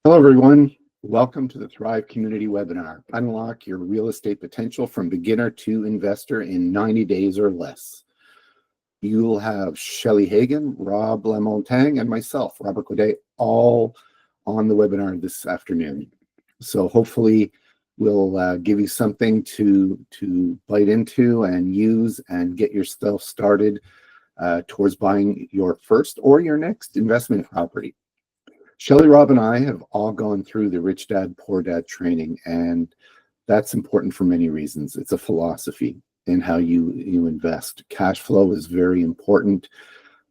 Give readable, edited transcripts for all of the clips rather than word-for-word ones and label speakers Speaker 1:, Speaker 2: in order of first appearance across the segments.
Speaker 1: Hello, everyone. Welcome to the Thrive Community webinar. Unlock your real estate potential from beginner to investor in 90 days or less. You will have Shelley Hagan, Rob Lamontagne, and myself, Robert Godet, all on the webinar this afternoon. So hopefully we'll give you something to bite into and use and get yourself started towards buying your first or your next investment property. Shelley, Rob, and I have all gone through the Rich Dad, Poor Dad training, and that's important for many reasons. It's a philosophy in how you invest. Cash flow is very important.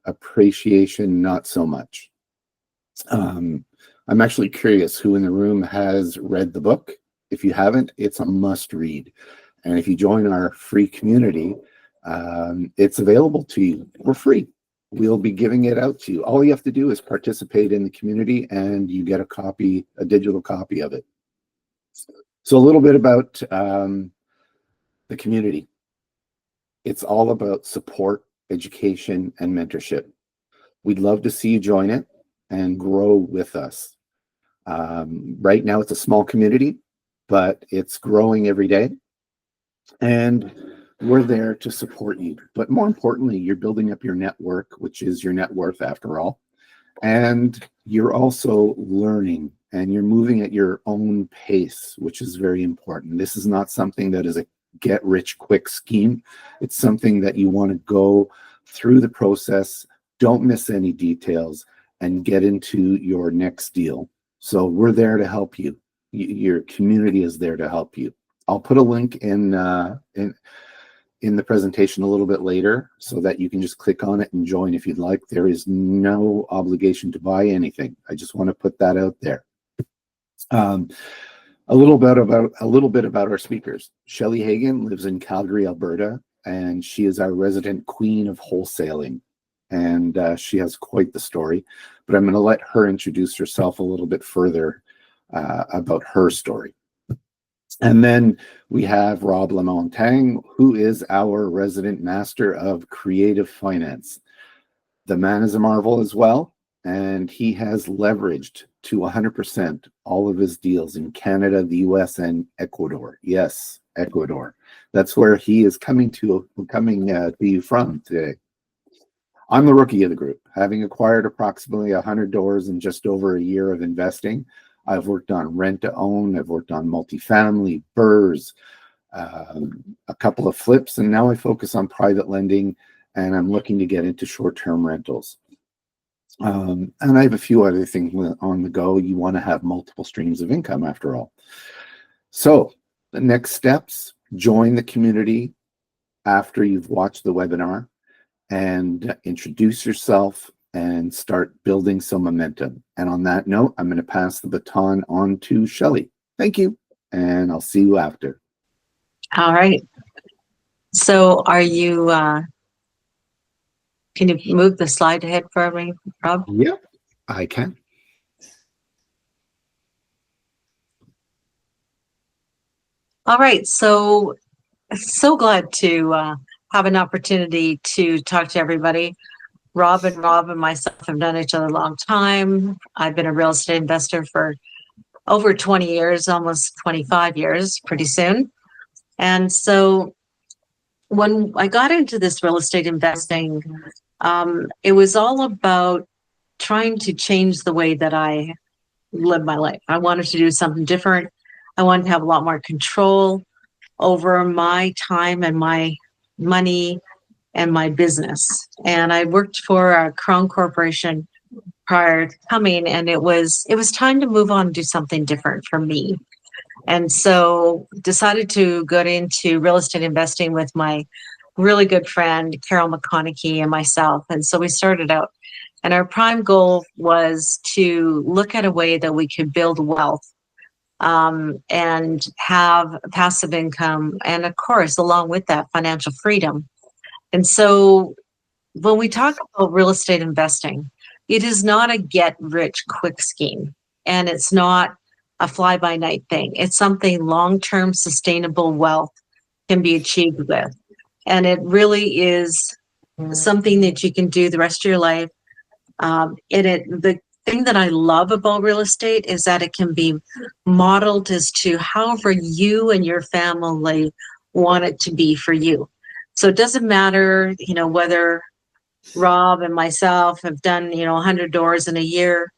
Speaker 1: Appreciation, not so much. I'm actually curious who in the room has read the book. If you haven't, it's a must read. And if you join our free community, it's available to you for free. We'll be giving it out to you. All you have to do is participate in the community and you get a digital copy of it. So a little bit about the community. It's all about support, education, and mentorship. We'd love to see you join it and grow with us. Right now it's a small community, but it's growing every day. And we're there to support you. But more importantly, you're building up your network, which is your net worth after all. And you're also learning and you're moving at your own pace, which is very important. This is not something that is a get rich quick scheme. It's something that you want to go through the process, don't miss any details, and get into your next deal. So we're there to help you. Your community is there to help you. I'll put a link in the presentation a little bit later so that you can just click on it and join if you'd like. There is no obligation to buy anything. I just want to put that out there. A little bit about our speakers. Shelley Hagan lives in Calgary, Alberta, and she is our resident queen of wholesaling. And she has quite the story, but I'm going to let her introduce herself a little bit further about her story. And then we have Rob Lamontagne, who is our resident master of creative finance. The man is a marvel as well, and he has leveraged to 100% all of his deals in Canada, the US, and Ecuador. Yes, Ecuador. That's where he is coming to you from today. I'm the rookie of the group, having acquired approximately 100 doors in just over a year of investing. I've worked on rent to own, I've worked on multifamily, BRRRRs, a couple of flips, and now I focus on private lending, and I'm looking to get into short-term rentals. And I have a few other things on the go. You want to have multiple streams of income after all. So the next steps, join the community after you've watched the webinar and introduce yourself and start building some momentum. And on that note, I'm going to pass the baton on to Shelley. Thank you, and I'll see you after.
Speaker 2: All right. So are you, can you move the slide ahead for me, Rob?
Speaker 1: Yep, I can.
Speaker 2: All right. So glad to have an opportunity to talk to everybody. Rob and myself have known each other a long time. I've been a real estate investor for over 20 years, almost 25 years, pretty soon. And so when I got into this real estate investing, it was all about trying to change the way that I live my life. I wanted to do something different. I wanted to have a lot more control over my time and my money and my business. And I worked for a Crown Corporation prior to coming, and it was time to move on and do something different for me. And so decided to get into real estate investing with my really good friend, Carol McConaughey, and myself. And so we started out, and our prime goal was to look at a way that we could build wealth and have passive income. And of course, along with that, financial freedom. And so when we talk about real estate investing, it is not a get rich quick scheme, and it's not a fly by night thing. It's something long-term sustainable wealth can be achieved with. And it really is something that you can do the rest of your life. The thing that I love about real estate is that it can be modeled as to however you and your family want it to be for you. So it doesn't matter, whether Rob and myself have done, 100 doors in a year.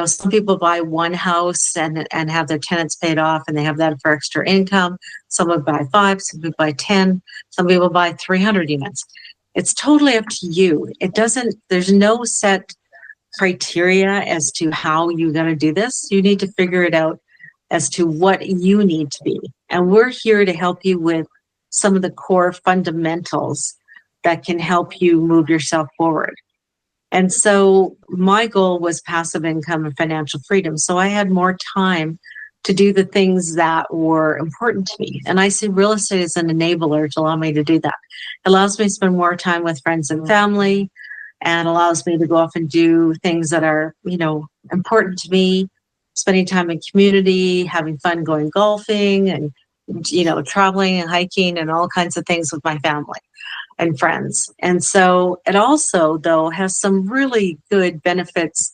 Speaker 2: Some people buy one house and have their tenants paid off and they have that for extra income. Some would buy 5, some people buy 10, some people buy 300 units. It's totally up to you. There's no set criteria as to how you're going to do this. You need to figure it out as to what you need to be. And we're here to help you with some of the core fundamentals that can help you move yourself forward. And so my goal was passive income and financial freedom. So I had more time to do the things that were important to me. And I see real estate as an enabler to allow me to do that. It allows me to spend more time with friends and family, and allows me to go off and do things that are, important to me, spending time in community, having fun going golfing and, traveling and hiking and all kinds of things with my family and friends. And so it also, though, has some really good benefits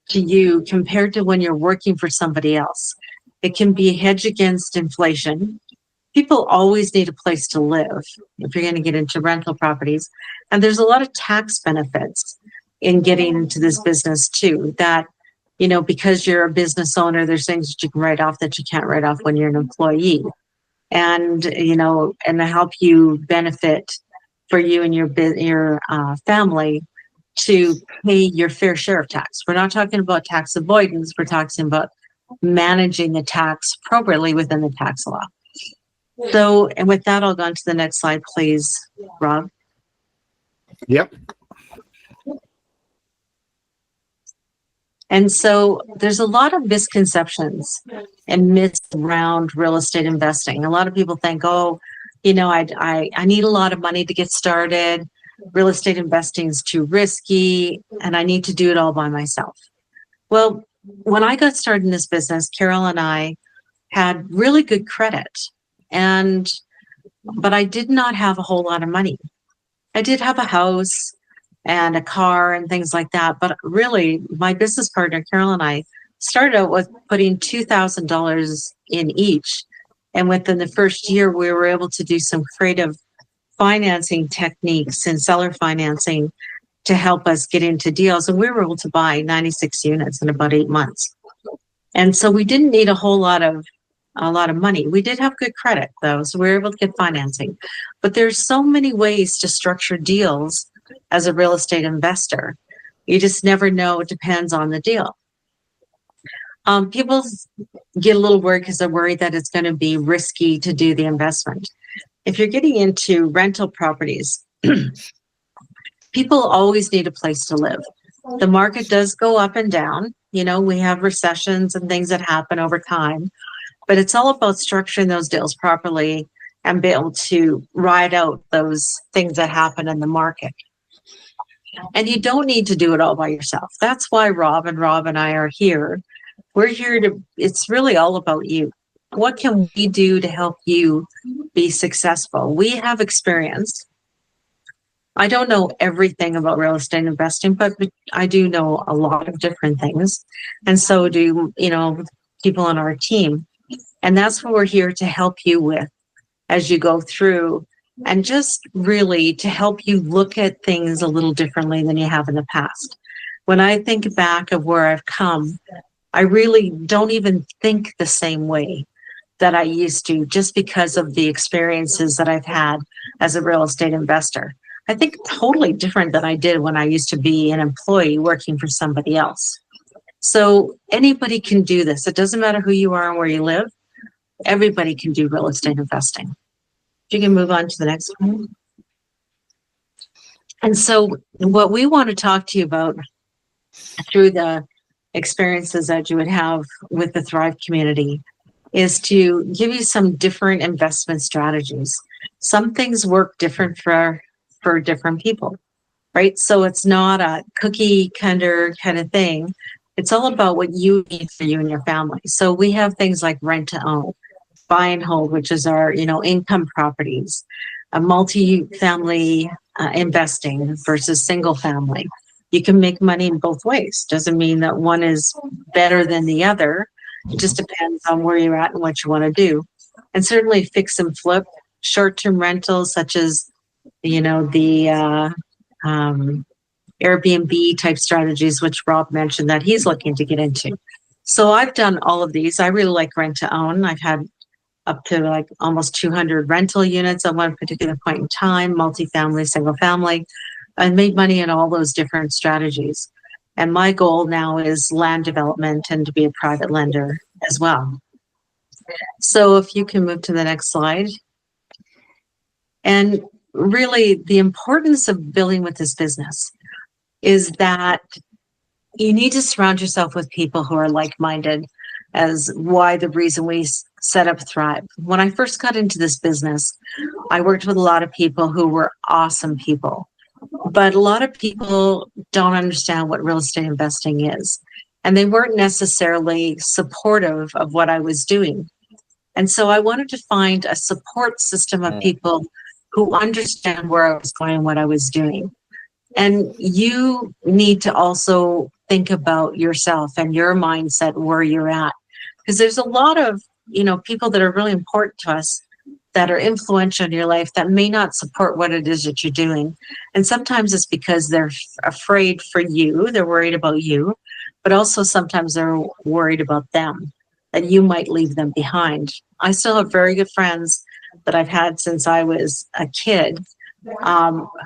Speaker 2: to you compared to when you're working for somebody else. It can be a hedge against inflation. People always need a place to live if you're going to get into rental properties. And there's a lot of tax benefits in getting into this business too, that, because you're a business owner, there's things that you can write off that you can't write off when you're an employee. And, and to help you benefit for you and your family to pay your fair share of tax. We're not talking about tax avoidance. We're talking about managing the tax appropriately within the tax law. So, and with that, I'll go on to the next slide, please, Rob.
Speaker 1: Yep.
Speaker 2: And so there's a lot of misconceptions and myths around real estate investing. A lot of people think, I need a lot of money to get started. Real estate investing is too risky and I need to do it all by myself. Well, when I got started in this business, Carol and I had really good credit, but I did not have a whole lot of money. I did have a house and a car and things like that, but really my business partner, Carol, and I started out with putting $2,000 in each. And within the first year, we were able to do some creative financing techniques and seller financing to help us get into deals. And we were able to buy 96 units in about 8 months. And so we didn't need a lot of money. We did have good credit though, so we were able to get financing. But there's so many ways to structure deals as a real estate investor. You just never know. It depends on the deal. People get a little worried because they're worried that it's going to be risky to do the investment. If you're getting into rental properties, people always need a place to live. The market does go up and down. We have recessions and things that happen over time, but it's all about structuring those deals properly and be able to ride out those things that happen in the market. And you don't need to do it all by yourself. That's why Rob and I are here. We're here it's really all about you. What can we do to help you be successful? We have experience. I don't know everything about real estate investing, but I do know a lot of different things. And so do, people on our team. And that's what we're here to help you with as you go through, and just really to help you look at things a little differently than you have in the past. When I think back of where I've come, I really don't even think the same way that I used to, just because of the experiences that I've had as a real estate investor. I think totally different than I did when I used to be an employee working for somebody else. So anybody can do this. It doesn't matter who you are and where you live. Everybody can do real estate investing. If you can move on to the next one. And so what we want to talk to you about through the experiences that you would have with the Thrive community is to give you some different investment strategies. Some things work different for different people, right? So it's not a cookie cutter kind of thing. It's all about what you need for you and your family. So we have things like rent to own, buy and hold, which is our, income properties, a multi-family investing versus single family. you can make money in both ways. Doesn't mean that one is better than the other. It just depends on where you're at and what you want to do. And certainly fix and flip, short-term rentals such as, the Airbnb type strategies, which Rob mentioned that he's looking to get into. So I've done all of these. I really like rent to own. I've had up to like almost 200 rental units at one particular point in time, multifamily, single family. I made money in all those different strategies. And my goal now is land development and to be a private lender as well. So if you can move to the next slide. And really the importance of building with this business is that you need to surround yourself with people who are like-minded, as why the reason we set up Thrive. When I first got into this business, I worked with a lot of people who were awesome people, but a lot of people don't understand what real estate investing is. And they weren't necessarily supportive of what I was doing. And so I wanted to find a support system of people who understand where I was going and what I was doing. And you need to also think about yourself and your mindset where you're at. Because there's a lot of, people that are really important to us that are influential in your life that may not support what it is that you're doing. And sometimes it's because they're afraid for you, they're worried about you, but also sometimes they're worried about them, that you might leave them behind. I still have very good friends that I've had since I was a kid,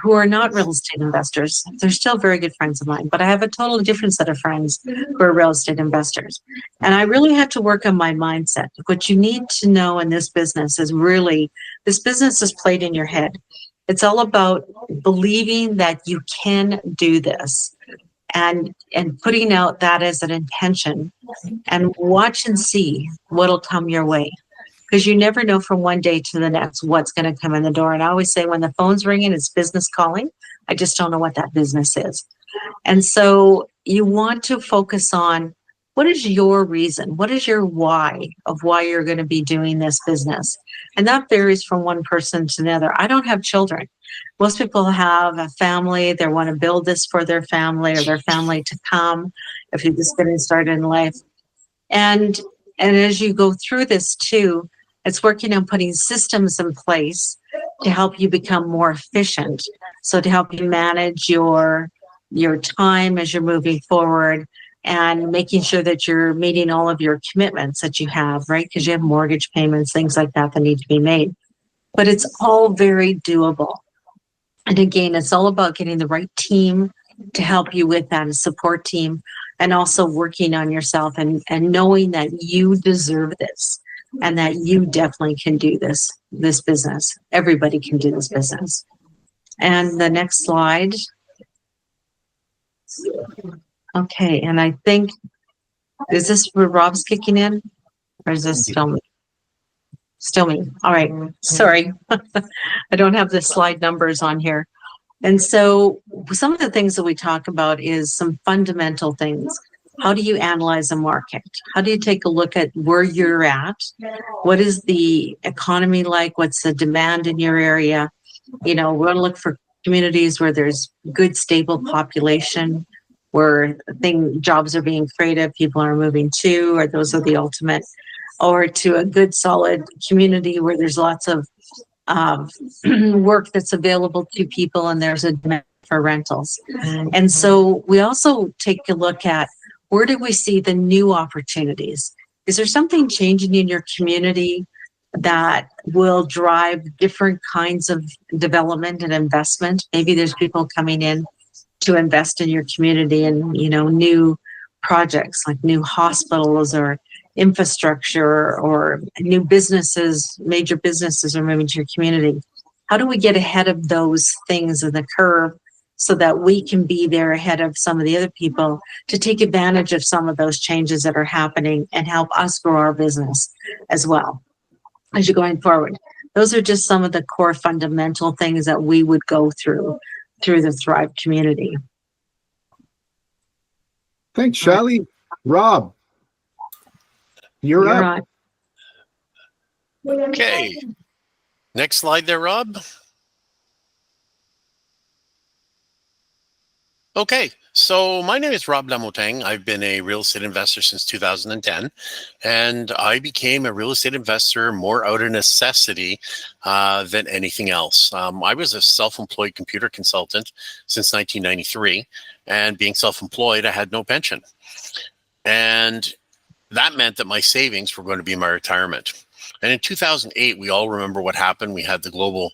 Speaker 2: who are not real estate investors. They're still very good friends of mine, but I have a totally different set of friends who are real estate investors. And I really have to work on my mindset. What you need to know in this business is really, this business is played in your head. It's all about believing that you can do this and putting out that as an intention, and watch and see what'll come your way. Because you never know from one day to the next what's going to come in the door. And I always say when the phone's ringing, it's business calling. I just don't know what that business is. And so you want to focus on, what is your reason? What is your why of why you're going to be doing this business? And that varies from one person to another. I don't have children. Most people have a family. They want to build this for their family or their family to come if you're just getting started in life. And as you go through this too, it's working on putting systems in place to help you become more efficient. So to help you manage your time as you're moving forward and making sure that you're meeting all of your commitments that you have, right? Because you have mortgage payments, things like that that need to be made. But it's all very doable. And again, it's all about getting the right team to help you with that, a support team, and also working on yourself and knowing that you deserve this and that you definitely can do this business. Everybody can do this business. And the next slide. Okay, and I think, is this where Rob's kicking in? Or is this still me? Still me. All right, sorry. I don't have the slide numbers on here. And so some of the things that we talk about is some fundamental things. How do you analyze a market? How do you take a look at where you're at? What is the economy like? What's the demand in your area? We want to look for communities where there's good, stable population, where jobs are being created, people are moving to, or those are the ultimate, or to a good, solid community where there's lots of work that's available to people and there's a demand for rentals. And so we also take a look at, where do we see the new opportunities? Is there something changing in your community that will drive different kinds of development and investment? Maybe there's people coming in to invest in your community and, new projects like new hospitals or infrastructure, or new businesses, major businesses are moving to your community. How do we get ahead of those things in the curve so that we can be there ahead of some of the other people to take advantage of some of those changes that are happening and help us grow our business as well as you're going forward? Those are just some of the core fundamental things that we would go through the Thrive community.
Speaker 1: Thanks, Shelley. Rob, you're up.
Speaker 3: Okay. Next slide there, Rob. Okay, so my name is Rob Lamotang. I've been a real estate investor since 2010, and I became a real estate investor more out of necessity than anything else. I was a self-employed computer consultant since 1993, and being self-employed, I had no pension. And that meant that my savings were going to be my retirement. And in 2008, we all remember what happened. We had the global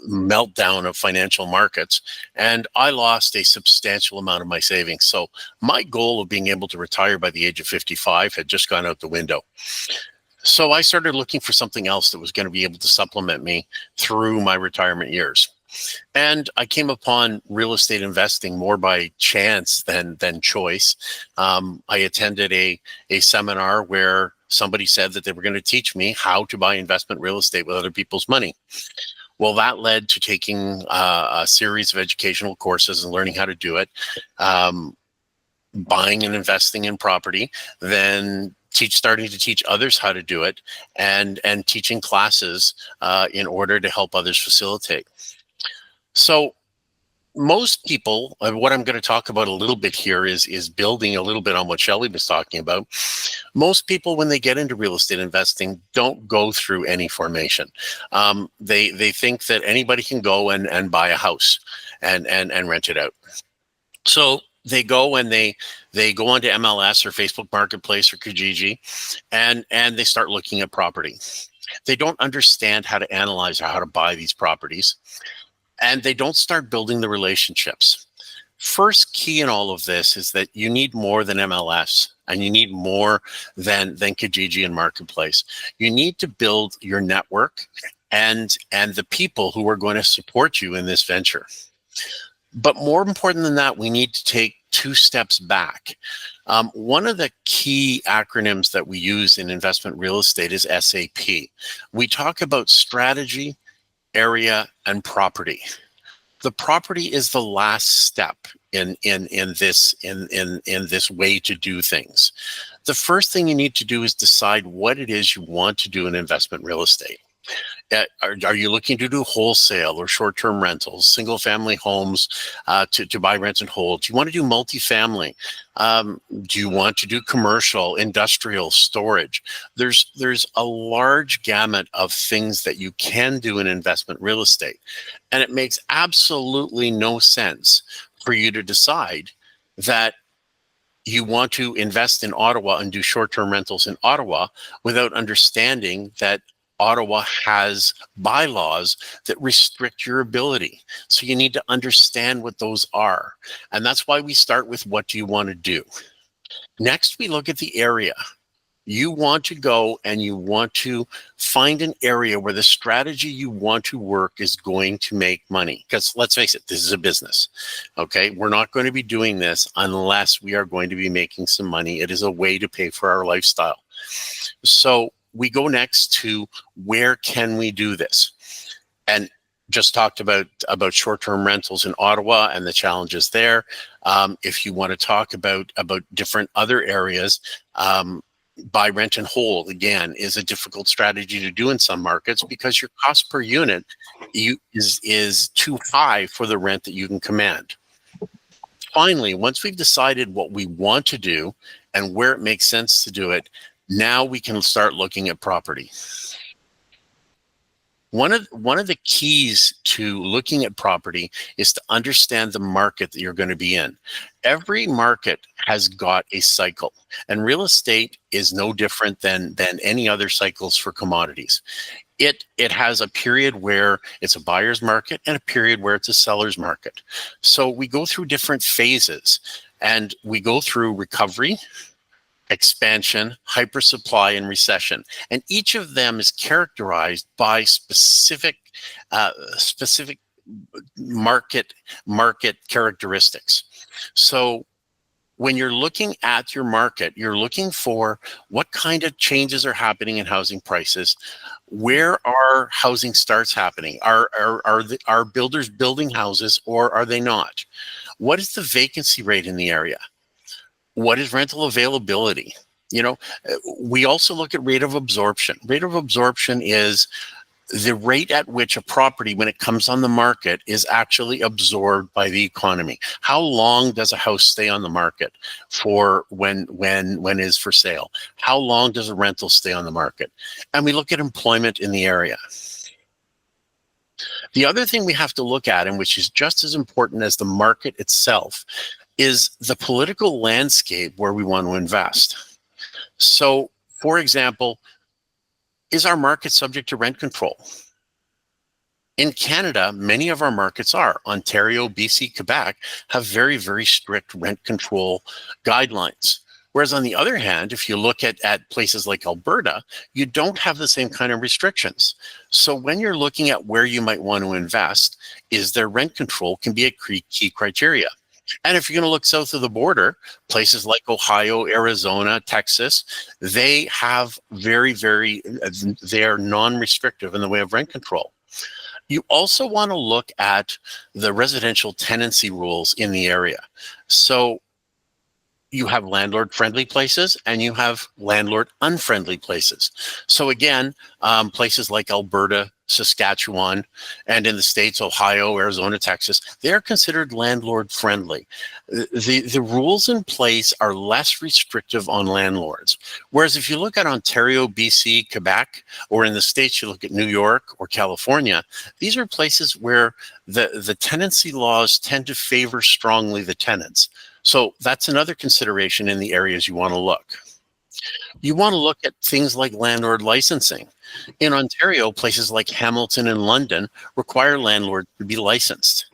Speaker 3: meltdown of financial markets, and I lost a substantial amount of my savings. So my goal of being able to retire by the age of 55 had just gone out the window. So I started looking for something else that was going to be able to supplement me through my retirement years. And I came upon real estate investing more by chance than choice. I attended a seminar where somebody said that they were going to teach me how to buy investment real estate with other people's money. Well, that led to taking a series of educational courses and learning how to do it, buying and investing in property, then starting to teach others how to do it, and teaching classes in order to help others facilitate. So most people, what I'm going to talk about a little bit here is building a little bit on what Shelley was talking about. Most people, when they get into real estate investing, don't go through any formation. They think that anybody can go and buy a house and rent it out. So they go and they go onto MLS or Facebook Marketplace or Kijiji, and they start looking at property. They don't understand how to analyze or how to buy these properties. And they don't start building the relationships. First key in all of this is that you need more than MLS, and you need more than Kijiji and Marketplace. You need to build your network and the people who are going to support you in this venture. But more important than that, we need to take 2 steps back. One of the key acronyms that we use in investment real estate is SAP. We talk about strategy, area, and property. The property is the last step in this way to do things. The first thing you need to do is decide what it is you want to do in investment real estate. Are you looking to do wholesale or short-term rentals, single-family homes to buy, rent, and hold? Do you want to do multifamily? Do you want to do commercial, industrial, storage? There's a large gamut of things that you can do in investment real estate. And it makes absolutely no sense for you to decide that you want to invest in Ottawa and do short-term rentals in Ottawa without understanding that Ottawa has bylaws that restrict your ability. So you need to understand what those are. And that's why we start with, what do you want to do? Next, we look at the area. You want to go and you want to find an area where the strategy you want to work is going to make money. Because let's face it, this is a business. Okay, we're not going to be doing this unless we are going to be making some money. It is a way to pay for our lifestyle. So we go next to, where can we do this? And just talked about short-term rentals in Ottawa and the challenges there. If you want to talk about different other areas, buy, rent, and hold, again, is a difficult strategy to do in some markets because your cost per unit is too high for the rent that you can command. Finally, once we've decided what we want to do and where it makes sense to do it, now we can start looking at property. One of the keys to looking at property is to understand the market that you're going to be in. Every market has got a cycle, and real estate is no different than any other cycles for commodities. It has a period where it's a buyer's market and a period where it's a seller's market. So we go through different phases, and we go through recovery, expansion, hypersupply, and recession. And each of them is characterized by specific market characteristics. So when you're looking at your market, you're looking for what kind of changes are happening in housing prices. Where are housing starts happening? Are builders building houses, or are they not? What is the vacancy rate in the area? What is rental availability? You know, we also look at rate of absorption. Rate of absorption is the rate at which a property, when it comes on the market, is actually absorbed by the economy. How long does a house stay on the market for when is for sale? How long does a rental stay on the market? And we look at employment in the area. The other thing we have to look at, and which is just as important as the market itself, is the political landscape where we want to invest. So, for example, is our market subject to rent control? In Canada, many of our markets are. Ontario, BC, Quebec have very, very strict rent control guidelines. Whereas on the other hand, if you look at places like Alberta, you don't have the same kind of restrictions. So when you're looking at where you might want to invest, is there rent control can be a key criteria. And if you're going to look south of the border, places like Ohio, Arizona, Texas, they have they are non-restrictive in the way of rent control. You also want to look at the residential tenancy rules in the area. So you have landlord-friendly places and you have landlord-unfriendly places. So again, places like Alberta, Saskatchewan, and in the States, Ohio, Arizona, Texas, they're considered landlord-friendly. The rules in place are less restrictive on landlords. Whereas if you look at Ontario, BC, Quebec, or in the States, you look at New York or California, these are places where the tenancy laws tend to favor strongly the tenants. So that's another consideration in the areas you want to look. You want to look at things like landlord licensing. In Ontario, places like Hamilton and London require landlords to be licensed.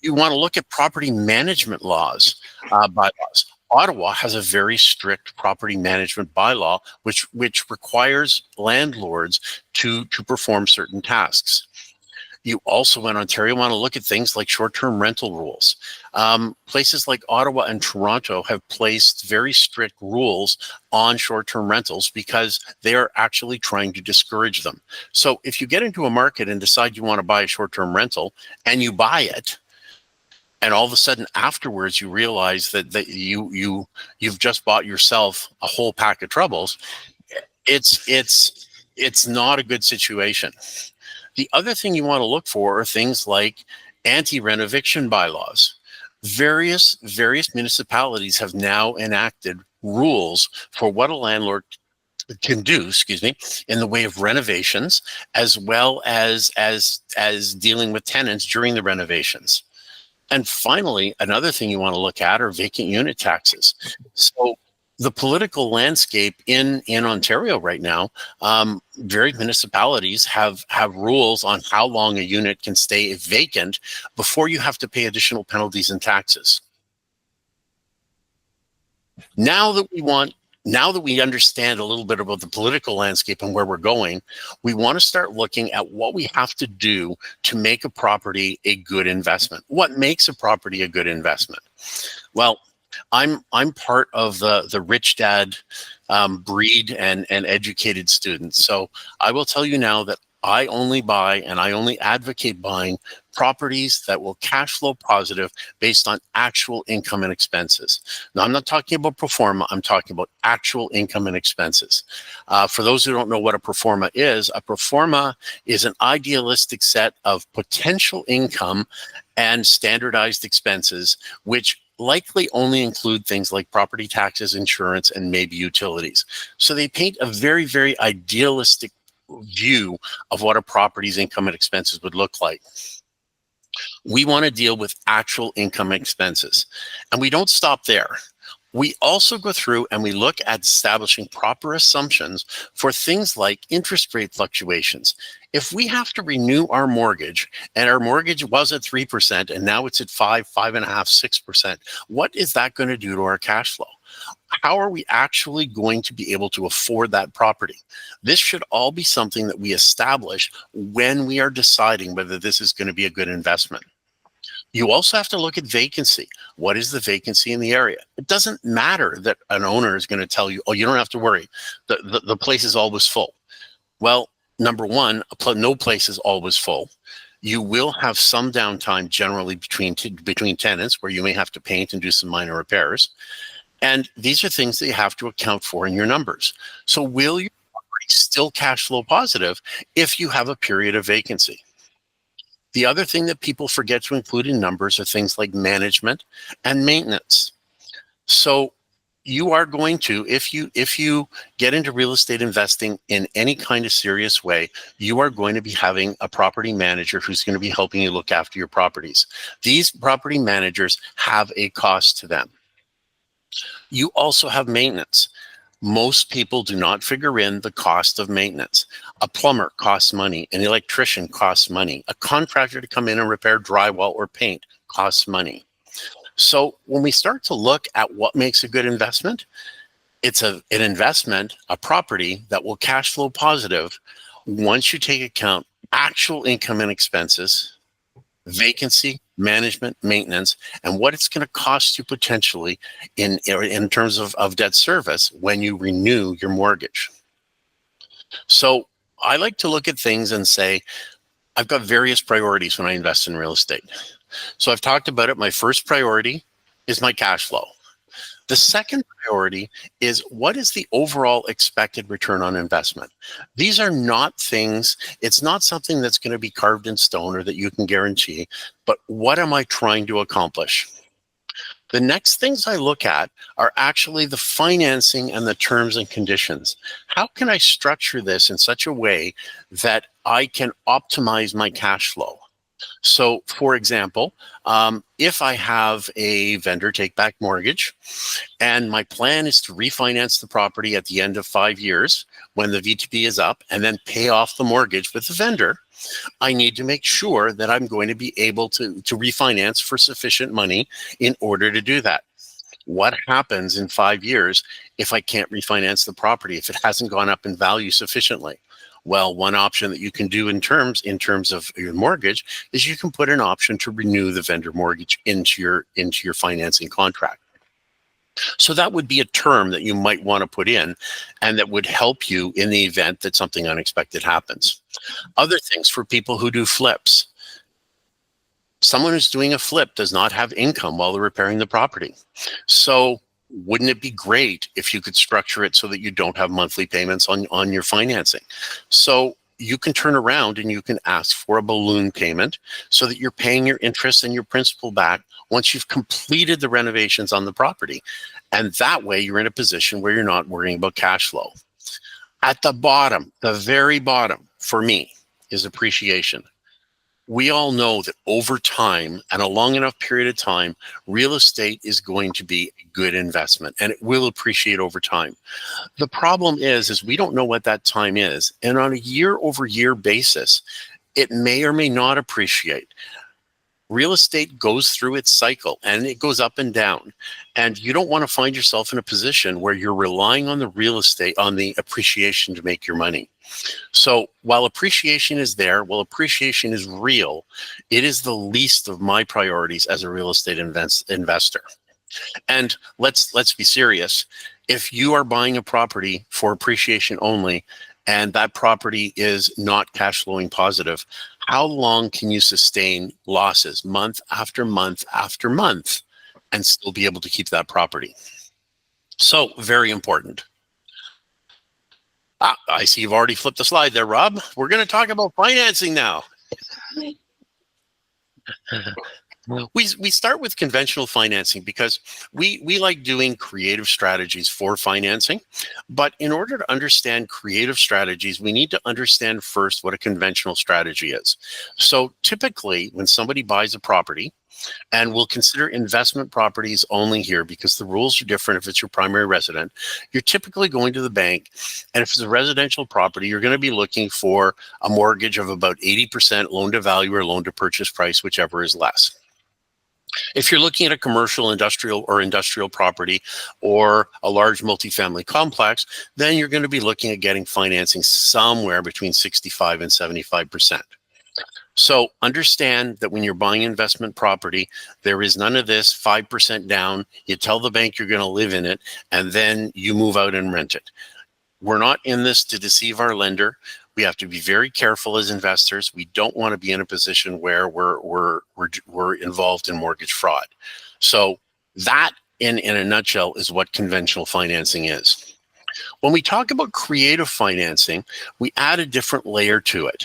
Speaker 3: You want to look at property management laws, bylaws. Ottawa has a very strict property management bylaw, which requires landlords to perform certain tasks. You also, in Ontario, want to look at things like short-term rental rules. Places like Ottawa and Toronto have placed very strict rules on short-term rentals because they are actually trying to discourage them. So if you get into a market and decide you want to buy a short-term rental and you buy it, and all of a sudden afterwards you realize that you've just bought yourself a whole pack of troubles, it's not a good situation. The other thing you want to look for are things like anti-rent-eviction bylaws. Various municipalities have now enacted rules for what a landlord can do, in the way of renovations, as well as dealing with tenants during the renovations. And finally, another thing you want to look at are vacant unit taxes. So the political landscape in Ontario right now, various municipalities have rules on how long a unit can stay vacant before you have to pay additional penalties and taxes. Now that we understand a little bit about the political landscape and where we're going, we want to start looking at what we have to do to make a property a good investment. What makes a property a good investment? Well, I'm part of the rich dad breed and educated students. So I will tell you now that I only buy and I only advocate buying properties that will cash flow positive based on actual income and expenses. Now, I'm not talking about pro forma. I'm talking about actual income and expenses. For those who don't know what a pro forma is an idealistic set of potential income and standardized expenses, which likely only include things like property taxes, insurance, and maybe utilities. So they paint a very, very idealistic view of what a property's income and expenses would look like. We want to deal with actual income and expenses. And we don't stop there. We also go through and we look at establishing proper assumptions for things like interest rate fluctuations. If we have to renew our mortgage and our mortgage was at 3% and now it's at 5.5%, 6%, what is that going to do to our cash flow? How are we actually going to be able to afford that property? This should all be something that we establish when we are deciding whether this is going to be a good investment. You also have to look at vacancy. What is the vacancy in the area? It doesn't matter that an owner is going to tell you, oh, you don't have to worry. The place is always full. Well, number one, no place is always full. You will have some downtime generally between tenants where you may have to paint and do some minor repairs. And these are things that you have to account for in your numbers. So will your property still cash flow positive if you have a period of vacancy. The other thing that people forget to include in numbers are things like management and maintenance. So you are going to, if you get into real estate investing in any kind of serious way, you are going to be having a property manager who's going to be helping you look after your properties. These property managers have a cost to them. You also have maintenance. Most people do not figure in the cost of maintenance. A plumber costs money. An electrician costs money. A contractor to come in and repair drywall or paint costs money. So when we start to look at what makes a good investment, it's an investment, a property that will cash flow positive once you take account actual income and expenses, vacancy, management, maintenance, and what it's going to cost you potentially in terms of debt service when you renew your mortgage. So I like to look at things and say, I've got various priorities when I invest in real estate. So I've talked about it. My first priority is my cash flow. The second priority is, what is the overall expected return on investment? These are not things, it's not something that's going to be carved in stone or that you can guarantee, but what am I trying to accomplish? The next things I look at are actually the financing and the terms and conditions. How can I structure this in such a way that I can optimize my cash flow? So, for example, if I have a vendor take back mortgage and my plan is to refinance the property at the end of 5 years when the VTB is up and then pay off the mortgage with the vendor, I need to make sure that I'm going to be able to refinance for sufficient money in order to do that. What happens in 5 years if I can't refinance the property, if it hasn't gone up in value sufficiently? Well, one option that you can do in terms of your mortgage is you can put an option to renew the vendor mortgage into your financing contract. So that would be a term that you might want to put in, and that would help you in the event that something unexpected happens. Other things for people who do flips. Someone who's doing a flip does not have income while they're repairing the property. So wouldn't it be great if you could structure it so that you don't have monthly payments on your financing? So you can turn around and you can ask for a balloon payment so that you're paying your interest and your principal back once you've completed the renovations on the property. And that way you're in a position where you're not worrying about cash flow. At the bottom, the very bottom for me, is appreciation. We all know that over time and a long enough period of time, real estate is going to be a good investment and it will appreciate over time. The problem is we don't know what that time is. And on a year-over-year basis, it may or may not appreciate. Real estate goes through its cycle and it goes up and down. And you don't want to find yourself in a position where you're relying on the real estate, on the appreciation to make your money. So while appreciation is there, while appreciation is real, it is the least of my priorities as a real estate investor. And let's be serious. If you are buying a property for appreciation only, and that property is not cash flowing positive, how long can you sustain losses month after month after month and still be able to keep that property? So very important. I see you've already flipped the slide there, Rob. We're going to talk about financing now. We start with conventional financing because we like doing creative strategies for financing. But in order to understand creative strategies, we need to understand first what a conventional strategy is. So typically, when somebody buys a property, and we'll consider investment properties only here because the rules are different if it's your primary resident, you're typically going to the bank. And if it's a residential property, you're going to be looking for a mortgage of about 80% loan to value or loan to purchase price, whichever is less. If you're looking at a commercial, industrial property or a large multifamily complex, then you're going to be looking at getting financing somewhere between 65 and 75%. So understand that when you're buying investment property, there is none of this 5% down. You tell the bank you're going to live in it, and then you move out and rent it. We're not in this to deceive our lender. We have to be very careful as investors. We don't want to be in a position where we're involved in mortgage fraud. So that, in a nutshell, is what conventional financing is. When we talk about creative financing, we add a different layer to it.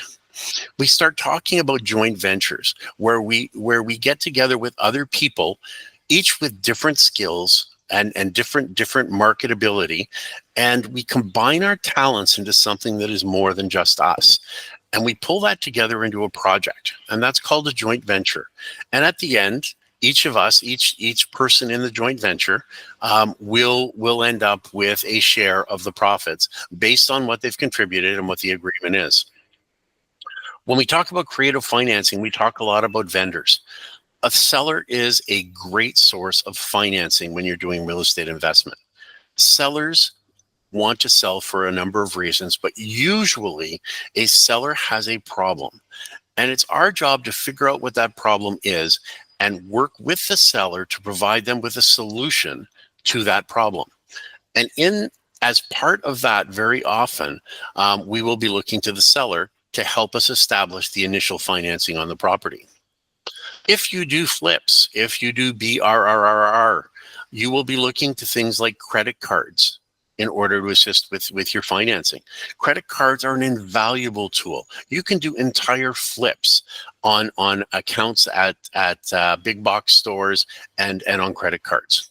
Speaker 3: We start talking about joint ventures where we get together with other people, each with different skills and different marketability, and we combine our talents into something that is more than just us. And we pull that together into a project, and that's called a joint venture. And at the end, each of us, each person in the joint venture, will end up with a share of the profits based on what they've contributed and what the agreement is. When we talk about creative financing, we talk a lot about vendors. A seller is a great source of financing when you're doing real estate investment. Sellers want to sell for a number of reasons, but usually a seller has a problem. And it's our job to figure out what that problem is and work with the seller to provide them with a solution to that problem. And as part of that, very often, we will be looking to the seller to help us establish the initial financing on the property. If you do flips, if you do BRRRR, you will be looking to things like credit cards in order to assist with your financing. Credit cards are an invaluable tool. You can do entire flips on accounts at big box stores and on credit cards.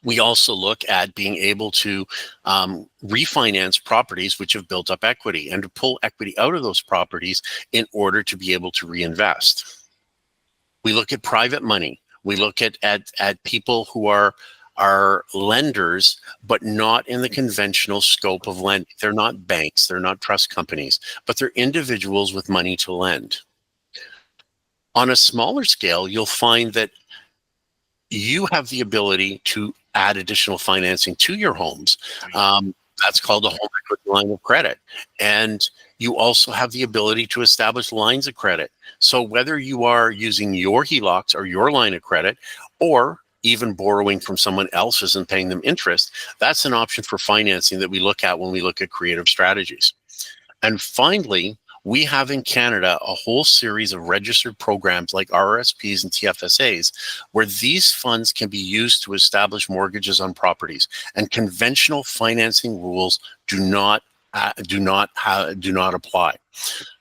Speaker 3: We also look at being able to refinance properties which have built up equity and to pull equity out of those properties in order to be able to reinvest. We look at private money. We look at people who are lenders, but not in the conventional scope of lending. They're not banks, they're not trust companies, but they're individuals with money to lend. On a smaller scale, you'll find that you have the ability to add additional financing to your homes. That's called a home equity line of credit. And you also have the ability to establish lines of credit. So whether you are using your HELOCs or your line of credit, or even borrowing from someone else's and paying them interest, that's an option for financing that we look at when we look at creative strategies. And finally, we have in Canada a whole series of registered programs like RRSPs and TFSAs, where these funds can be used to establish mortgages on properties, and conventional financing rules do not apply.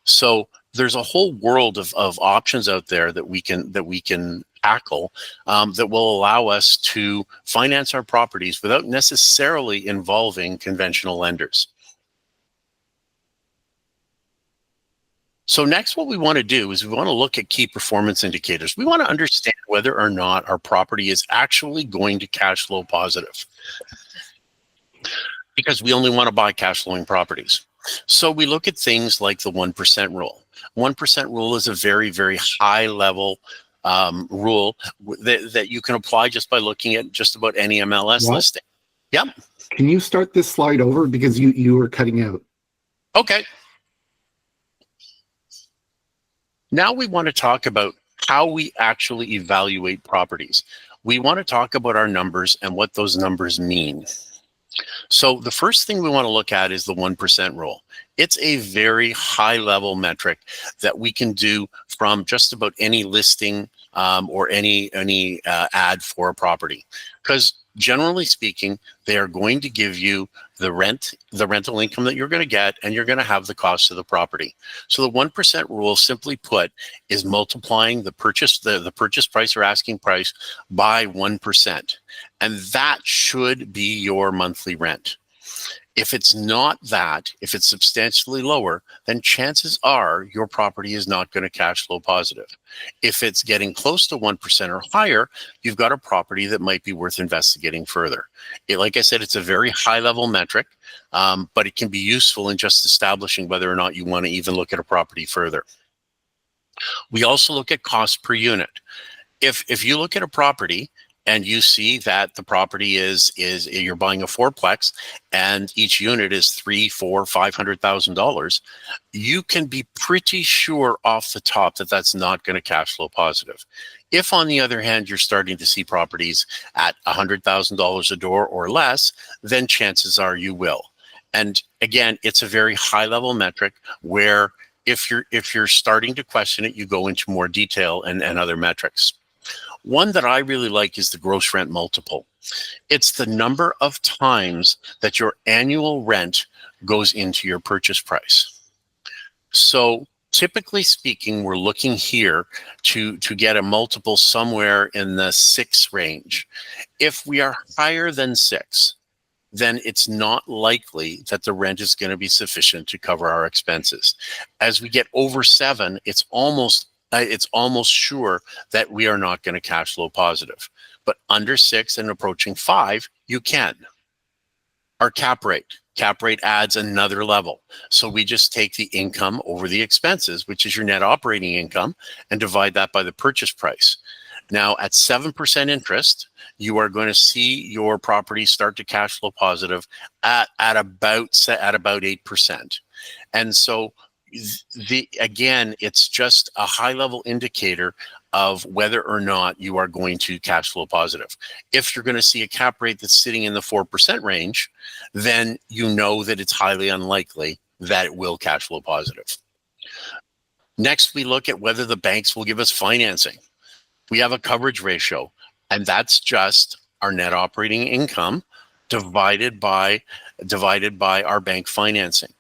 Speaker 3: So there's a whole world of options out there that we can tackle that will allow us to finance our properties without necessarily involving conventional lenders. So next, what we want to do is we want to look at key performance indicators. We want to understand whether or not our property is actually going to cash flow positive, because we only want to buy cash flowing properties. So we look at things like the 1% rule. 1% rule is a very, very high level rule that you can apply just by looking at just about any MLS listing. Yep.
Speaker 1: Can you start this slide over, because you were cutting out?
Speaker 3: Okay. Now we want to talk about how we actually evaluate properties. We want to talk about our numbers and what those numbers mean. So the first thing we want to look at is the 1% rule. It's a very high level metric that we can do from just about any listing or any ad for a property, because generally speaking, they are going to give you the rental income that you're going to get, and you're going to have the cost of the property. So the 1% rule, simply put, is multiplying the purchase price or asking price by 1. And that should be your monthly rent. If it's not that, if it's substantially lower, then chances are your property is not going to cash flow positive. If it's getting close to 1% or higher, you've got a property that might be worth investigating further. Like I said, it's a very high level metric, but it can be useful in just establishing whether or not you want to even look at a property further. We also look at cost per unit. If you look at a property and you see that the property is you're buying a fourplex and each unit is $300,000-$500,000, you can be pretty sure off the top that that's not going to cash flow positive. If, on the other hand, you're starting to see properties at $100,000 a door or less, then chances are you will. And again, it's a very high level metric where if you're starting to question it, you go into more detail and other metrics. One that I really like is the gross rent multiple. It's the number of times that your annual rent goes into your purchase price. So typically speaking, we're looking here to get a multiple somewhere in the 6 range. If we are higher than 6, then it's not likely that the rent is going to be sufficient to cover our expenses. As we get over 7, it's almost sure that we are not going to cash flow positive. But under 6 and approaching 5, you can. Our cap rate adds another level. So we just take the income over the expenses, which is your net operating income, and divide that by the purchase price. Now at 7% interest, you are going to see your property start to cash flow positive at about 8%. And so again, it's just a high level indicator of whether or not you are going to cash flow positive. If you're going to see a cap rate that's sitting in the 4% range, then you know that it's highly unlikely that it will cash flow positive. Next, we look at whether the banks will give us financing. We have a coverage ratio, and that's just our net operating income divided by our bank financing.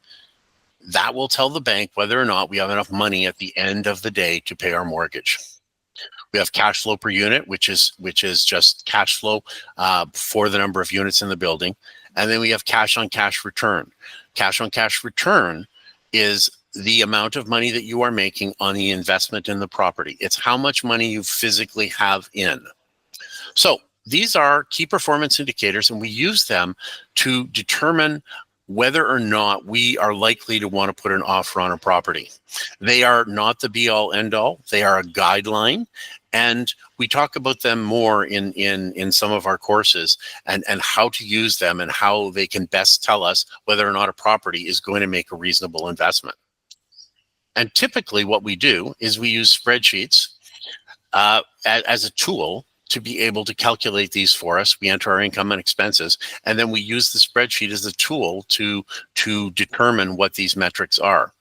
Speaker 3: That will tell the bank whether or not we have enough money at the end of the day to pay our mortgage. We have cash flow per unit, which is just cash flow for the number of units in the building. And then we have cash on cash return. Cash on cash return is the amount of money that you are making on the investment in the property. It's how much money you physically have in. So these are key performance indicators, and we use them to determine whether or not we are likely to want to put an offer on a property. They are not the be-all, end-all. They are a guideline, and we talk about them more in some of our courses and how to use them and how they can best tell us whether or not a property is going to make a reasonable investment. And typically what we do is we use spreadsheets as a tool to be able to calculate these for us. We enter our income and expenses, and then we use the spreadsheet as a tool to determine what these metrics are.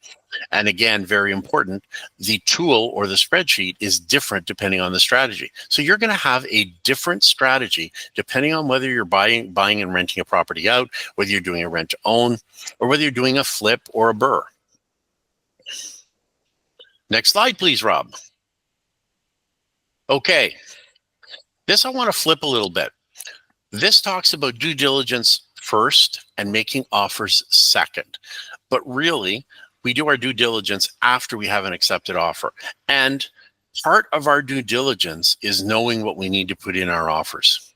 Speaker 3: And again, very important, the tool or the spreadsheet is different depending on the strategy. So you're going to have a different strategy depending on whether you're buying and renting a property out, whether you're doing a rent to own, or whether you're doing a flip or a BRRRR. Next slide, please, Rob. Okay. This I want to flip a little bit. This talks about due diligence first and making offers second. But really, we do our due diligence after we have an accepted offer. And part of our due diligence is knowing what we need to put in our offers.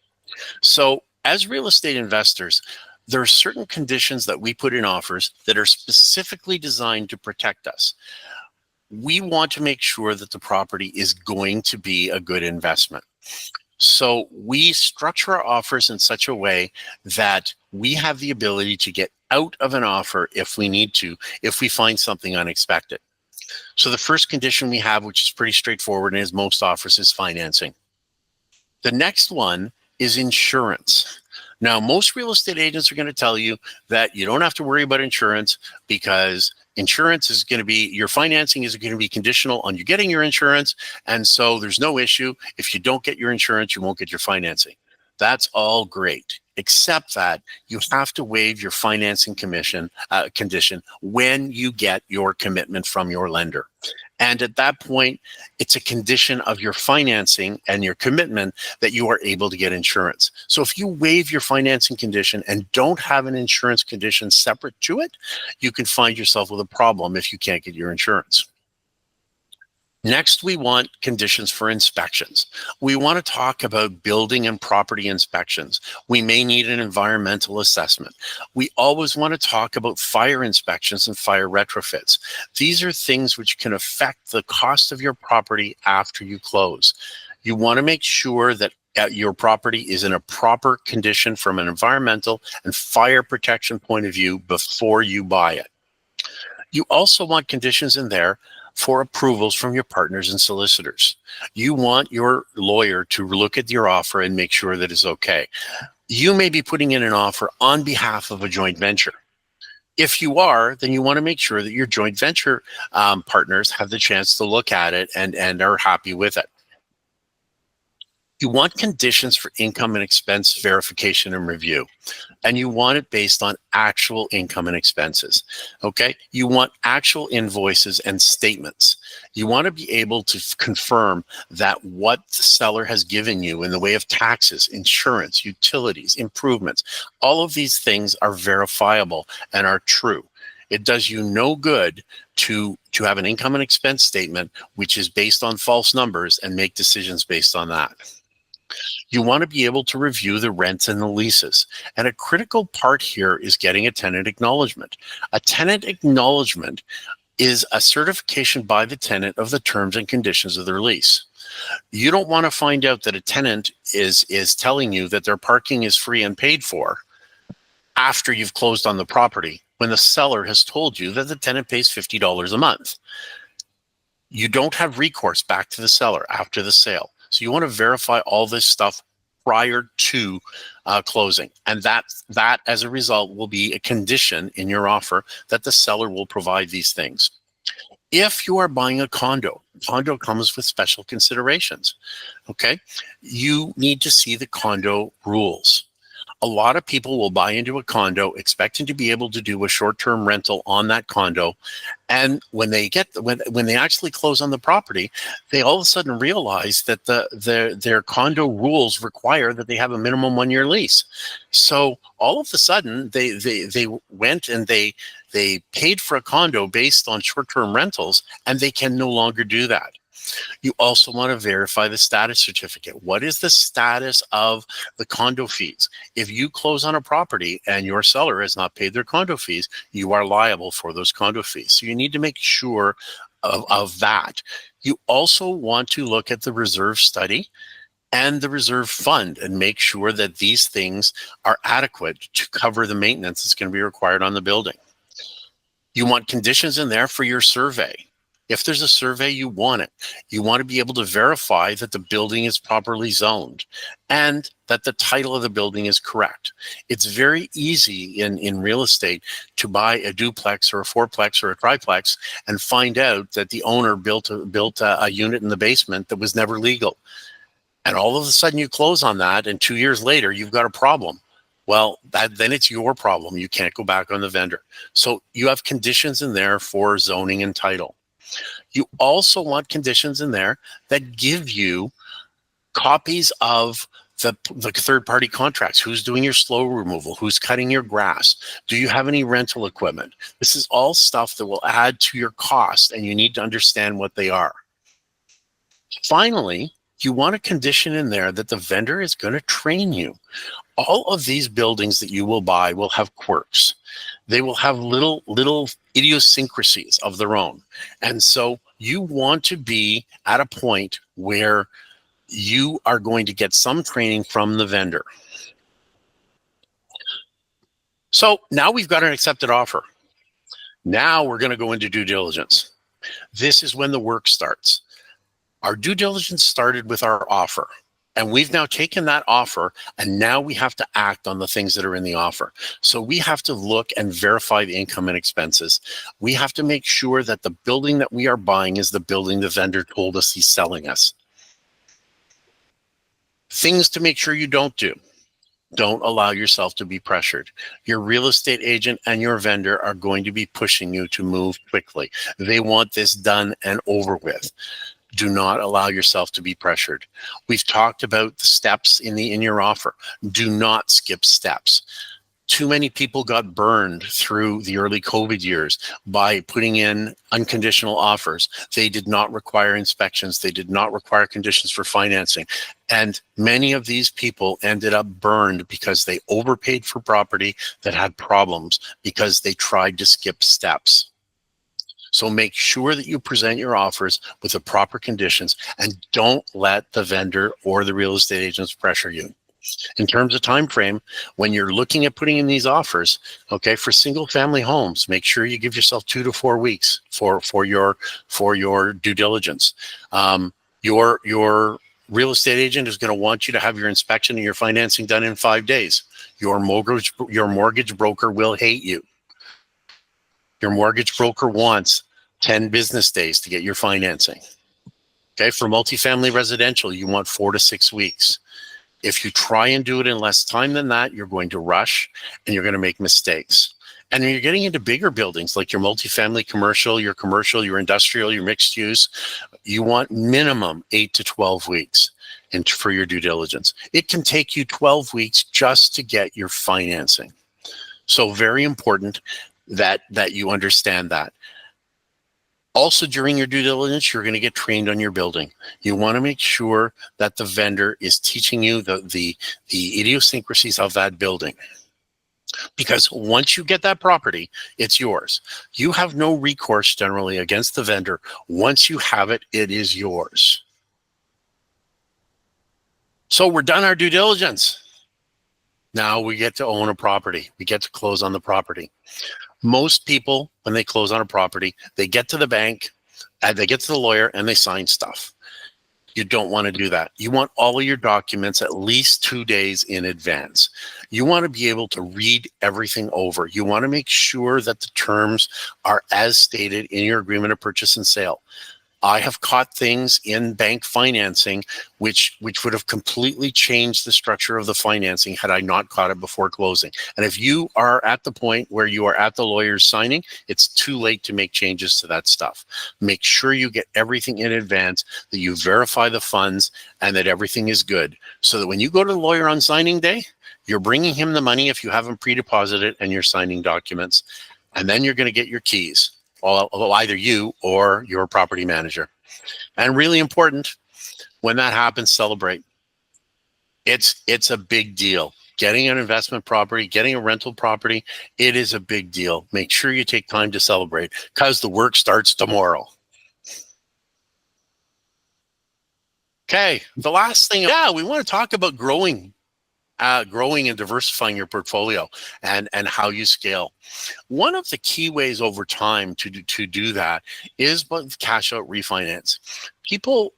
Speaker 3: So as real estate investors, there are certain conditions that we put in offers that are specifically designed to protect us. We want to make sure that the property is going to be a good investment. So we structure our offers in such a way that we have the ability to get out of an offer if we need to, if we find something unexpected. So the first condition we have, which is pretty straightforward and is most offers, is financing. The next one is insurance. Now, most real estate agents are going to tell you that you don't have to worry about insurance because insurance is going to be, your financing is going to be conditional on you getting your insurance. And so there's no issue. If you don't get your insurance, you won't get your financing. That's all great, except that you have to waive your financing condition when you get your commitment from your lender. And at that point, it's a condition of your financing and your commitment that you are able to get insurance. So if you waive your financing condition and don't have an insurance condition separate to it, you can find yourself with a problem if you can't get your insurance. Next, we want conditions for inspections. We want to talk about building and property inspections. We may need an environmental assessment. We always want to talk about fire inspections and fire retrofits. These are things which can affect the cost of your property after you close. You want to make sure that your property is in a proper condition from an environmental and fire protection point of view before you buy it. You also want conditions in there for approvals from your partners and solicitors. You want your lawyer to look at your offer and make sure that it's okay. You may be putting in an offer on behalf of a joint venture. If you are, then you want to make sure that your joint venture partners have the chance to look at it and are happy with it. You want conditions for income and expense verification and review, and you want it based on actual income and expenses. Okay. You want actual invoices and statements. You want to be able to confirm that what the seller has given you in the way of taxes, insurance, utilities, improvements, all of these things are verifiable and are true. It does you no good to have an income and expense statement which is based on false numbers and make decisions based on that. You want to be able to review the rents and the leases. And a critical part here is getting a tenant acknowledgement. A tenant acknowledgement is a certification by the tenant of the terms and conditions of their lease. You don't want to find out that a tenant is telling you that their parking is free and paid for after you've closed on the property when the seller has told you that the tenant pays $50 a month. You don't have recourse back to the seller after the sale. So you want to verify all this stuff prior to closing. And that, as a result, will be a condition in your offer that the seller will provide these things. If you are buying a condo comes with special considerations, okay? You need to see the condo rules. A lot of people will buy into a condo expecting to be able to do a short-term rental on that condo. And when they actually close on the property, they all of a sudden realize that their condo rules require that they have a minimum 1-year lease. So all of a sudden they went and they paid for a condo based on short-term rentals, and they can no longer do that. You also want to verify the status certificate. What is the status of the condo fees? If you close on a property and your seller has not paid their condo fees, you are liable for those condo fees. So you need to make sure of that. You also want to look at the reserve study and the reserve fund and make sure that these things are adequate to cover the maintenance that's going to be required on the building. You want conditions in there for your survey. If there's a survey, you want it. You want to be able to verify that the building is properly zoned and that the title of the building is correct. It's very easy in real estate to buy a duplex or a fourplex or a triplex and find out that the owner built a unit in the basement that was never legal. And all of a sudden you close on that, and 2 years later, you've got a problem. Well, then it's your problem. You can't go back on the vendor. So you have conditions in there for zoning and title. You also want conditions in there that give you copies of the third-party contracts. Who's doing your slow removal? Who's cutting your grass? Do you have any rental equipment? This is all stuff that will add to your cost, and you need to understand what they are. Finally, you want a condition in there that the vendor is going to train you. All of these buildings that you will buy will have quirks. They will have little idiosyncrasies of their own. And so you want to be at a point where you are going to get some training from the vendor. So now we've got an accepted offer. Now we're going to go into due diligence. This is when the work starts. Our due diligence started with our offer. And we've now taken that offer, and now we have to act on the things that are in the offer. So we have to look and verify the income and expenses. We have to make sure that the building that we are buying is the building the vendor told us he's selling us. Things to make sure you don't do. Don't allow yourself to be pressured. Your real estate agent and your vendor are going to be pushing you to move quickly. They want this done and over with. Do not allow yourself to be pressured. We've talked about the steps in your offer. Do not skip steps. Too many people got burned through the early COVID years by putting in unconditional offers. They did not require inspections. They did not require conditions for financing. And many of these people ended up burned because they overpaid for property that had problems because they tried to skip steps. So make sure that you present your offers with the proper conditions, and don't let the vendor or the real estate agents pressure you. In terms of time frame, when you're looking at putting in these offers, okay, for single family homes, make sure you give yourself 2 to 4 weeks for your due diligence. Your real estate agent is going to want you to have your inspection and your financing done in 5 days. Your mortgage broker will hate you. Your mortgage broker wants 10 business days to get your financing. Okay, for multifamily residential, you want 4 to 6 weeks. If you try and do it in less time than that, you're going to rush and you're going to make mistakes. And when you're getting into bigger buildings like your multifamily commercial, your industrial, your mixed use, you want minimum 8 to 12 weeks for your due diligence. It can take you 12 weeks just to get your financing. So very important that you understand that. Also, during your due diligence, you're going to get trained on your building. You want to make sure that the vendor is teaching you the idiosyncrasies of that building. Because once you get that property, it's yours. You have no recourse generally against the vendor. Once you have it, it is yours. So we're done our due diligence. Now we get to own a property. We get to close on the property. Most people, when they close on a property, they get to the bank, and they get to the lawyer, and they sign stuff. You don't want to do that. You want all of your documents at least 2 days in advance. You want to be able to read everything over. You want to make sure that the terms are as stated in your agreement of purchase and sale. I have caught things in bank financing which would have completely changed the structure of the financing had I not caught it before closing. And if you are at the point where you are at the lawyer's signing, it's too late to make changes to that stuff. Make sure you get everything in advance, that you verify the funds, and that everything is good. So that when you go to the lawyer on signing day, you're bringing him the money if you haven't pre-deposited and you're signing documents. And then you're going to get your keys. Either you or your property manager. And really important, when that happens, celebrate. It's a big deal. Getting an investment property, getting a rental property, it is a big deal. Make sure you take time to celebrate because the work starts tomorrow. Okay, the last thing, we want to talk about growing and diversifying your portfolio and how you scale. One of the key ways over time to do that is cash out refinance. People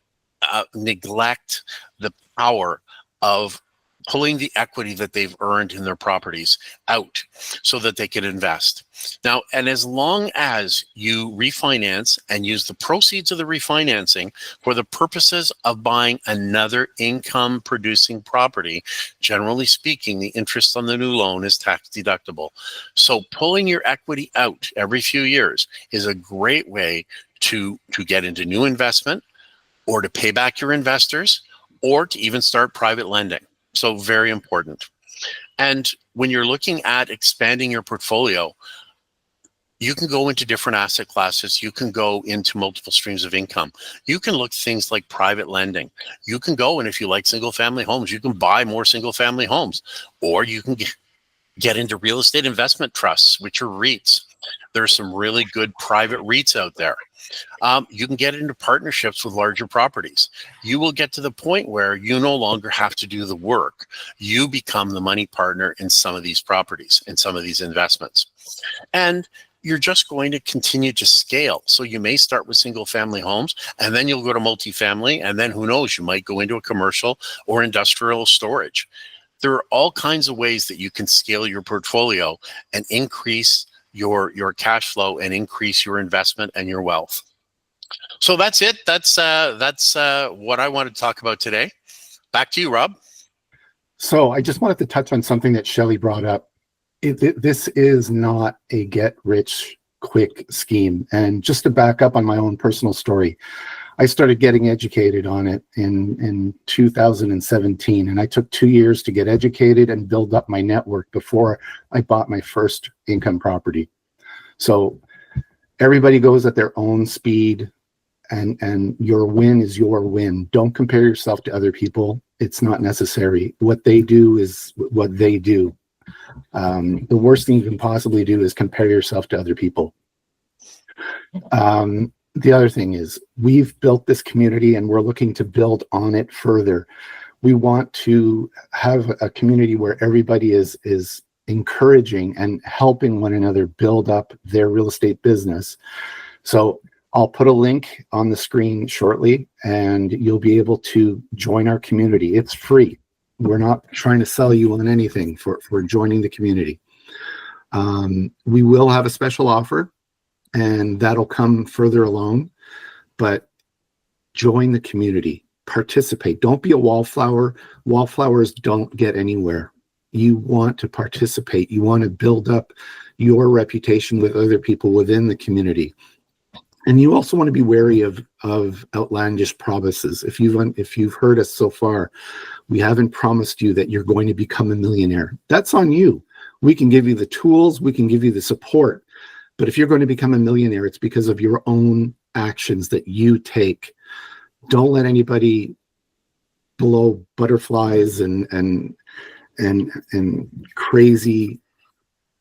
Speaker 3: neglect the power of pulling the equity that they've earned in their properties out so that they can invest. Now, and as long as you refinance and use the proceeds of the refinancing for the purposes of buying another income producing property, generally speaking, the interest on the new loan is tax deductible. So pulling your equity out every few years is a great way to get into new investment or to pay back your investors or to even start private lending. So very important. And when you're looking at expanding your portfolio, you can go into different asset classes. You can go into multiple streams of income. You can look things like private lending. You can go, and if you like single family homes, you can buy more single family homes, or you can get into real estate investment trusts, which are REITs. There are some really good private REITs out there. You can get into partnerships with larger properties. You will get to the point where you no longer have to do the work. You become the money partner in some of these properties, in some of these investments. And you're just going to continue to scale. So you may start with single family homes, and then you'll go to multifamily, and then who knows, you might go into a commercial or industrial storage. There are all kinds of ways that you can scale your portfolio and increase your cash flow and increase your investment and your wealth. So that's it. That's what I wanted to talk about today. Back to you, Rob.
Speaker 1: So I just wanted to touch on something that Shelley brought up. This is not a get-rich-quick scheme. And just to back up on my own personal story, I started getting educated on it in 2017, and I took 2 years to get educated and build up my network before I bought my first income property. So everybody goes at their own speed, and your win is your win. Don't compare yourself to other people. It's not necessary. What they do is what they do. The worst thing you can possibly do is compare yourself to other people. The other thing is we've built this community and we're looking to build on it further. We want to have a community where everybody is encouraging and helping one another build up their real estate business. So I'll put a link on the screen shortly and you'll be able to join our community. It's free. We're not trying to sell you on anything for joining the community. We will have a special offer, and that'll come further along. But join the community, participate. Don't be a wallflower. Wallflowers don't get anywhere. You want to participate. You want to build up your reputation with other people within the community. And you also want to be wary of outlandish promises. If you've heard us so far, we haven't promised you that you're going to become a millionaire. That's on you. We can give you the tools, we can give you the support. But if you're going to become a millionaire, it's because of your own actions that you take. Don't let anybody blow butterflies and crazy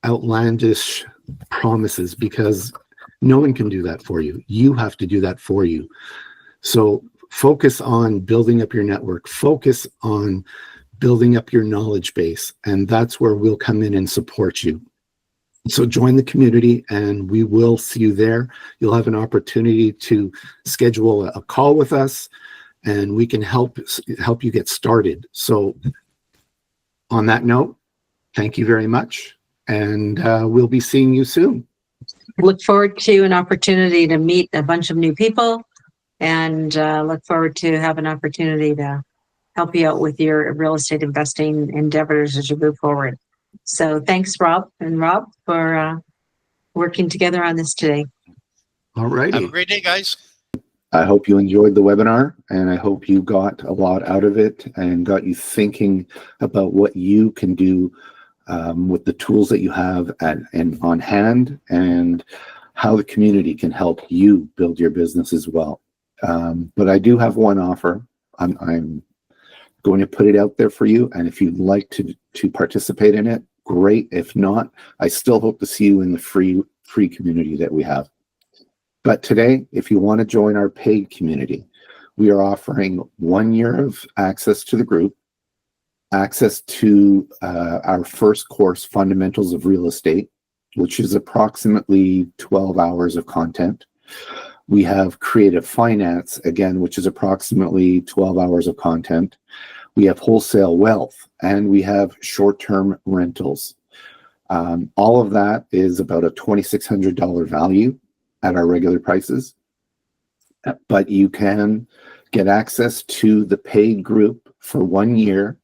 Speaker 1: outlandish promises, because no one can do that for you. You have to do that for you. So focus on building up your network, focus on building up your knowledge base, and that's where we'll come in and support you. So join the community and we will see you there. You'll have an opportunity to schedule a call with us and we can help you get started. So on that note, thank you very much, and we'll be seeing you soon.
Speaker 2: Look forward to an opportunity to meet a bunch of new people, and look forward to have an opportunity to help you out with your real estate investing endeavors as you move forward. So thanks, Rob, for working together on this today.
Speaker 1: All righty.
Speaker 3: Have a great day, guys.
Speaker 1: I hope you enjoyed the webinar, and I hope you got a lot out of it and got you thinking about what you can do with the tools that you have and on hand, and how the community can help you build your business as well. But I do have one offer. I'm going to put it out there for you, and if you'd like to participate in it, great. If not, I still hope to see you in the free community that we have. But today, if you want to join our paid community, we are offering 1 year of access to the group, access to our first course, Fundamentals of Real Estate, which is approximately 12 hours of content. We have Creative Finance, again, which is approximately 12 hours of content. We have Wholesale Wealth, and we have short-term rentals. All of that is about a $2,600 value at our regular prices. But you can get access to the paid group for 1 year,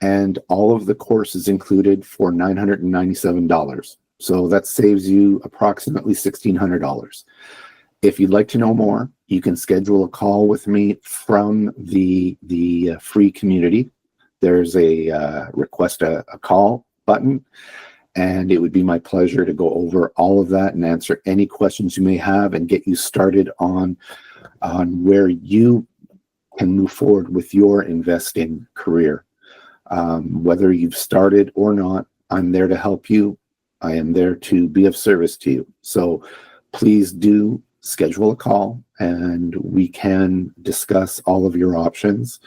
Speaker 1: and all of the courses included for $997. So that saves you approximately $1,600. If you'd like to know more, you can schedule a call with me from the free community. There's a request a call button, and it would be my pleasure to go over all of that and answer any questions you may have and get you started on where you can move forward with your investing career. Whether you've started or not, I'm there to help you. I am there to be of service to you. So please do schedule a call and we can discuss all of your options.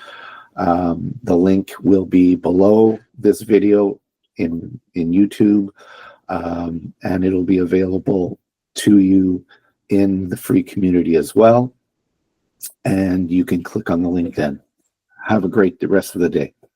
Speaker 1: The link will be below this video in YouTube, and it'll be available to you in the free community as well. And you can click on the link then. Have a great rest of the day.